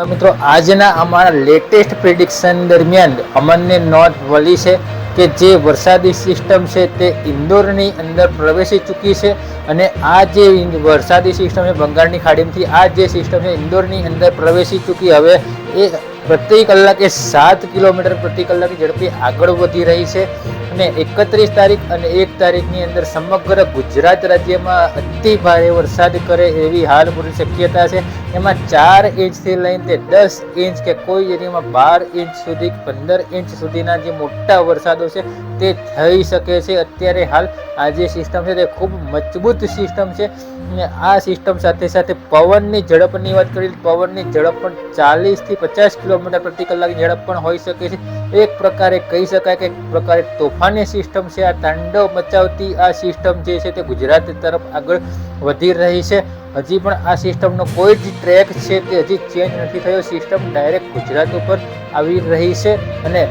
મિત્રો આજના અમારા લેટેસ્ટ પ્રિડિક્શન દરમિયાન અમને નોંધ મળી છે કે જે વરસાદી સિસ્ટમ છે તે ઇન્દોરની અંદર પ્રવેશી ચૂકી છે અને આ જે વરસાદી સિસ્ટમ છે બંગાળની ખાડીમાંથી આ જે સિસ્ટમ છે ઇન્દોરની અંદર પ્રવેશી ચૂકી હવે એ પ્રતિ કલાકે 7 કિલોમીટર પ્રતિ કલાકની ઝડપે આગળ વધી રહી છે અને 31 તારીખ અને 1 તારીખની અંદર સમગ્ર ગુજરાત રાજ્યમાં અતિ ભારે વરસાદ કરે એવી હાલ પૂરી શક્યતા છે। એમાં 4 ઇંચથી લઈને 10 ઇંચ કે કોઈ એરિયામાં 12 ઇંચ સુધી 15 ઇંચ સુધીના જે મોટા વરસાદો છે તે થઈ શકે છે। અત્યારે હાલ આ જે સિસ્ટમ છે તે ખૂબ મજબૂત સિસ્ટમ છે અને આ સિસ્ટમ સાથે સાથે પવનની ઝડપની વાત કરીએ તો પવનની ઝડપ પણ 40 થી 50 કિલોમીટર પ્રતિ કલાકની ઝડપ પણ હોઈ શકે છે। એક પ્રકારે કહી શકાય કે એક પ્રકારે તોફાની સિસ્ટમ છે। આ તાંડવ મચાવતી આ સિસ્ટમ જે છે તે ગુજરાત તરફ આગળ વધી રહી છે। હજી પણ આ સિસ્ટમનો કોઈ જ ટ્રેક છે તે હજી ચેન્જ નથી થયો, સિસ્ટમ ડાયરેક્ટ ગુજરાત ઉપર આવી રહી છે અને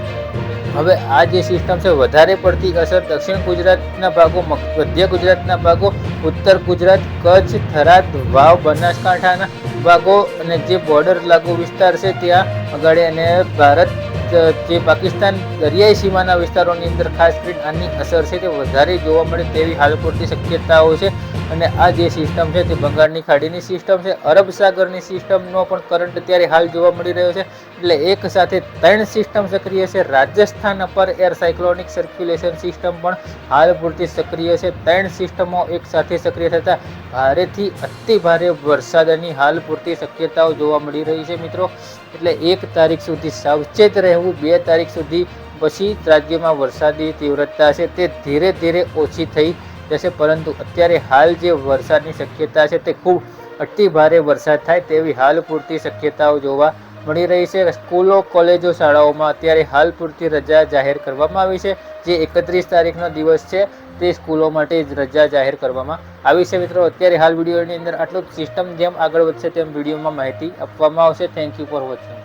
હવે આ જે સિસ્ટમ છે વધારે પડતી અસર દક્ષિણ ગુજરાતના ભાગો, મધ્ય ગુજરાતના ભાગો, ઉત્તર ગુજરાત, કચ્છ, થરાદ, વાવ, બનાસકાંઠાના ભાગો અને જે બોર્ડર લાગુ વિસ્તાર છે ત્યાં આગળ અને ભારત જે પાકિસ્તાન દરિયાઈ સીમાના વિસ્તારોની અંદર ખાસ કરીને આની અસર છે તે વધારે જોવા મળે તેવી હાલ પૂરતી શક્યતાઓ છે અને આ જે સિસ્ટમ છે તે બંગાળની ખાડીની સિસ્ટમ છે, અરબ સાગરની સિસ્ટમનો પણ કરંટ અત્યારે હાલ જોવા મળી રહ્યો છે। એટલે એક સાથે 3 સિસ્ટમ સક્રિય છે। Rajasthan upper air cyclonic circulation system પણ હાલ પૂરતી સક્રિય છે। 3 સિસ્ટમો એક સાથે સક્રિય થતા ભારેથી અતિ ભારે વરસાદની હાલ પૂરતી શક્યતાઓ જોવા મળી રહી છે મિત્રો। એટલે 1 તારીખ સુધી સાવચેત રહેવું, 2 તારીખ સુધી પછી રાજ્યમાં વરસાદી તીવ્રતા છે તે ધીરે ધીરે ઓછી થઈ જશે, પરંતુ અત્યારે હાલ જે વરસાદની શક્યતા છે તે ખૂબ અતિ ભારે વરસાદ થાય તેવી હાલ પૂરતી શક્યતાઓ જોવા મળી રહી છે। સ્કૂલો, કોલેજો, શાળાઓમાં અત્યારે હાલ પૂરતી રજા જાહેર કરવામાં આવી છે। જે 31 તારીખનો દિવસ છે તે સ્કૂલો માટે જ રજા જાહેર કરવામાં આવી છે। મિત્રો અત્યારે હાલ વિડીયોની અંદર આટલું, સિસ્ટમ જેમ આગળ વધશે તેમ વિડીયોમાં માહિતી આપવામાં આવશે। Thank you for watching.